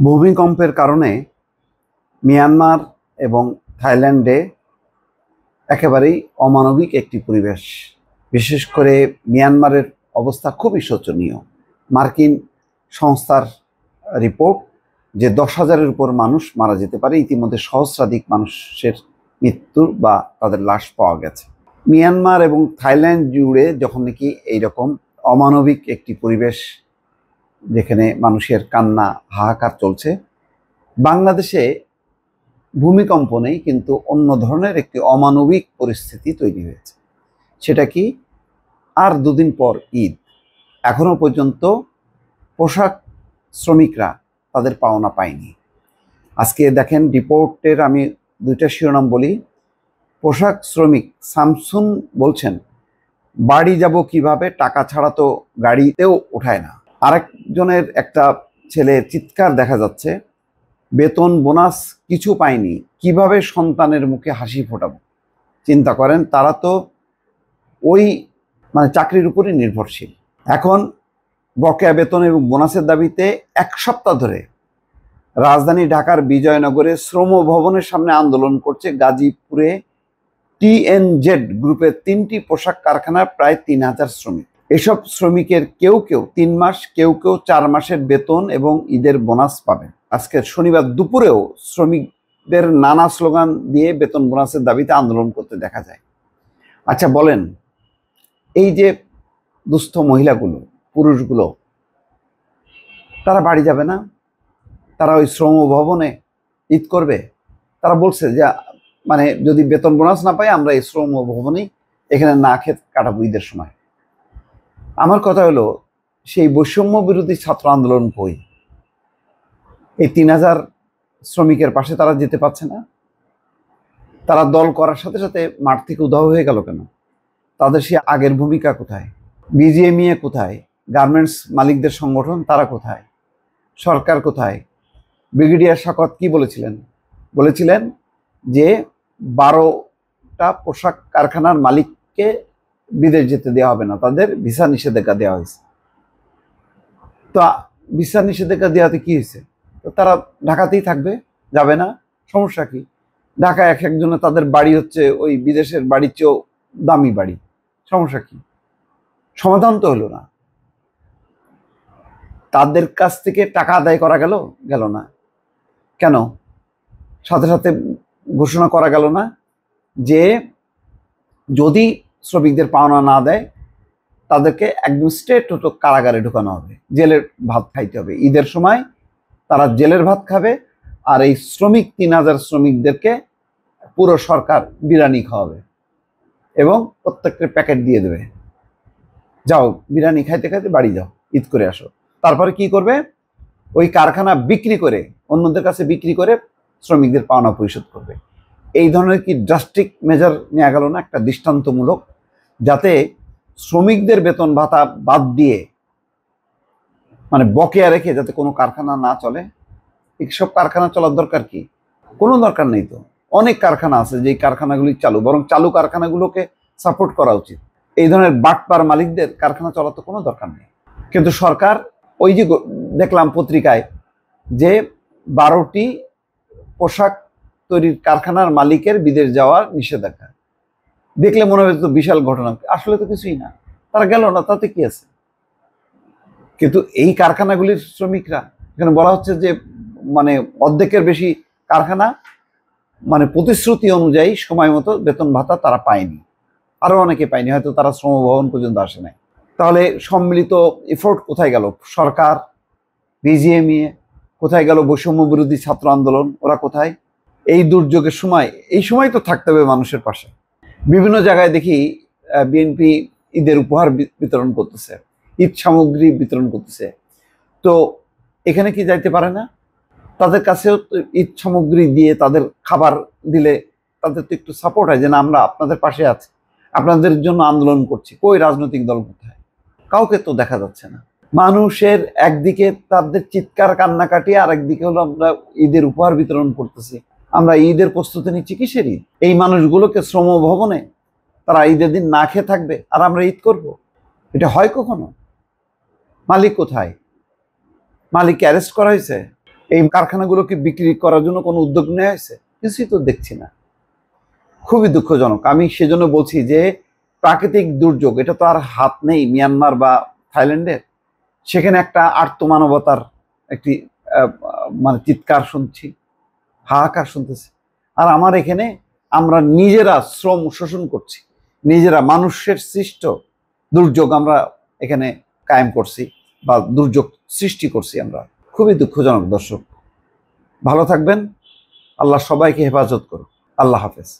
ভূমিকম্পের কারণে মিয়ানমার এবং থাইল্যান্ডে একেবারেই অমানবিক একটি পরিবেশ। বিশেষ করে মিয়ানমারের অবস্থা খুবই শোচনীয়। মার্কিন সংস্থার রিপোর্ট যে 10,000-এর উপর মানুষ মারা যেতে পারে, ইতিমধ্যে সহস্রাধিক মানুষের মৃত্যু বা তাদের লাশ পাওয়া গেছে। মিয়ানমার এবং থাইল্যান্ড জুড়ে যখন নাকি এইরকম অমানবিক একটি পরিবেশ, যেখানে মানুষের কান্না হাহাকার চলছে, বাংলাদেশে ভূমিকম্প নেই, কিন্তু অন্য ধরনের একটি অমানবিক পরিস্থিতি তৈরি হয়েছে। সেটা কি? আর দুদিন পর ঈদ, এখনো পর্যন্ত পোশাক শ্রমিকরা তাদের পাওনা পায়নি। আজকে দেখেন রিপোর্টের আমি দুইটা শিরোনাম বলি। পোশাক শ্রমিক শামসুন বলছেন, বাড়ি যাব কিভাবে, টাকা ছাড়া তো গাড়িতেও ওঠায় না। আরেকজনের একটা ছেলে চিৎকার দেখা যাচ্ছে, বেতন বোনাস কিছু পায়নি, কিভাবে সন্তানের মুখে হাসি ফোটাবো। চিন্তা করেন, তারা তো ওই চাকরির উপরই নির্ভরশীল। এখন বকেয়া বেতন এবং বোনাসের দাবিতে এক সপ্তাহ ধরে রাজধানী ঢাকার বিজয়নগরে শ্রম ভবনের সামনে আন্দোলন করছে গাজীপুরে TNZ গ্রুপের 3টি পোশাক কারখানার প্রায় 3,000 শ্রমিক। এসব শ্রমিকের কেউ কেউ 3 মাস, কেউ কেউ 4 মাসের বেতন এবং ঈদের বোনাস পাবেন। আজকে শনিবার দুপুরেও শ্রমিকদের নানা স্লোগান দিয়ে বেতন বোনাসের দাবিতে আন্দোলন করতে দেখা যায়। আচ্ছা বলেন, এই যে দুস্থ মহিলাগুলো, পুরুষগুলো, তারা বাড়ি যাবে না? তারা ওই শ্রম ভবনে ঈদ করবে? তারা বলছে যে যদি বেতন বোনাস না পাই, আমরা এই শ্রম ভবনেই এখানে না খেয়ে কাটাবো ঈদের সময়। আমার কথা হলো, সেই বৈষম্য বিরোধী ছাত্র আন্দোলন কই? এই 3,000 শ্রমিকের পাশে তারা যেতে পারছে না? তারা দল করার সাথে সাথে মাঠ থেকে উধাও হয়ে গেল কেন? তাদের সে আগের ভূমিকা কোথায়? BGMEA কোথায়? গার্মেন্টস মালিকদের সংগঠন তারা কোথায়? সরকার কোথায়? ব্রিগেডিয়ার শওকত কি বলেছিলেন যে 12টা পোশাক কারখানার মালিককে বিদেশ যেতে দেওয়া হবে না, তাদের ভিসা নিষেধাজ্ঞা দেওয়া হয়েছে। তো ভিসা নিষেধাজ্ঞা দেওয়াতে কি হয়েছে? তো তারা ঢাকাতেই থাকবে, যাবে না। সমস্যা কি? ঢাকায় এক একজনের তাদের বাড়ি হচ্ছে ওই বিদেশের বাড়ির চেয়েও দামি বাড়ি। সমস্যা কি? সমাধান তো হলো না। তাদের কাছ থেকে টাকা আদায় করা গেল না কেন? সাথে সাথে ঘোষণা করা গেল না যে যদি শ্রমিকদের পাওনা না দেয়, তাদেরকে একদম স্ট্রেট কারাগারে ঢোকানো হবে, জেলের ভাত খাইতে হবে। ঈদের সময় তারা জেলের ভাত খাবে, আর এই 3,000 শ্রমিকদেরকে পুরো সরকার বিরিয়ানি খাওয়াবে এবং প্রত্যেকটা প্যাকেট দিয়ে দেবে, যাও বিরিয়ানি খাইতে খাইতে বাড়ি যাও, ঈদ করে আসো। তারপরে কি করবে? ওই কারখানা বিক্রি করে, অন্যদের কাছে বিক্রি করে শ্রমিকদের পাওনা পরিশোধ করবে। এই ধরনের কি ড্রাস্টিক মেজার নেওয়া গেল না, একটা দৃষ্টান্তমূলক, যাতে শ্রমিকদের বেতন ভাতা বাদ দিয়ে বকেয়া রেখে যাতে কোনো কারখানা না চলে? এইসব কারখানা চলার দরকার কি? কোনো দরকার নেই তো। অনেক কারখানা আছে যে কারখানাগুলি চালু, বরং চালু কারখানাগুলোকে সাপোর্ট করা উচিত। এই ধরনের বাটপার মালিকদের কারখানা চলাতে কোনো দরকার নেই। কিন্তু সরকার, ওই যে দেখলাম পত্রিকায় যে 12টি পোশাক তৈরির কারখানার মালিকের বিদেশ যাওয়ার নিষেধাজ্ঞা, দেখলে মনে হয় তো বিশাল ঘটনা, আসলে তো কিছুই না। তারা গেল না, তাতে কি আছে? কিন্তু এই কারখানাগুলির শ্রমিকরা, এখানে বলা হচ্ছে যে অর্ধেকের বেশি কারখানা প্রতিশ্রুতি অনুযায়ী সময় মতো বেতন ভাতা তারা পায়নি, আরো অনেকে পায়নি, হয়তো তারা শ্রম ভবন পর্যন্ত আসে নাই। তাহলে সম্মিলিত এফোর্ট কোথায় গেল? সরকার, BGMEA কোথায় গেল? বৈষম্য বিরোধী ছাত্র আন্দোলন, ওরা কোথায়? এই দুর্যোগের সময়, এই সময় তো থাকতে হবে মানুষের পাশে। বিভিন্ন জায়গায় দেখি বিএনপি ঈদের উপহার বিতরণ করতেছে, ঈদ সামগ্রী বিতরণ করতেছে। তো এখানে কি যাইতে পারে না? তাদের কাছেও ঈদ সামগ্রী দিয়ে, তাদের খাবার দিলে তাদের তো একটু সাপোর্ট হয়, যে না আমরা আপনাদের পাশে আছি, আপনাদের জন্য আন্দোলন করছি। কই রাজনৈতিক দল কোথায়? কাউকে তো দেখা যাচ্ছে না। মানুষের একদিকে তাদের চিৎকার কান্নাকাটি, আর একদিকে হলো আমরা ঈদের উপহার বিতরণ করতেছি। আমরা ঈদের প্রস্তুতি নিচ্ছি কিসের ঈদ? এই মানুষগুলোকে শ্রম ভবনে তারা ঈদের দিন না খেয়ে থাকবে, আর আমরা ঈদ করব? এটা হয় কখনো? মালিক কোথায়? মালিককে অ্যারেস্ট করা হয়েছে? এই কারখানাগুলোকে বিক্রি করার জন্য কোনো উদ্যোগ নেওয়া হয়েছে? কিছুই তো দেখছি না। খুবই দুঃখজনক। আমি সেজন্য বলছি যে প্রাকৃতিক দুর্যোগ, এটা তো আর হাত নেই মিয়ানমার বা থাইল্যান্ডের। সেখানে একটা আর্তমানবতার একটি মানে চিৎকার শুনছি, হাহাকার শুনতেছি। আর আমার এখানে আমরা নিজেরা শ্রম শোষণ করছি, নিজেরা মানুষের সৃষ্ট দুর্যোগ আমরা এখানে কায়েম করছি বা দুর্যোগ সৃষ্টি করছি আমরা। খুবই দুঃখজনক দর্শক। ভালো থাকবেন। আল্লাহ সবাইকে হেফাজত করুন। আল্লাহ হাফেজ।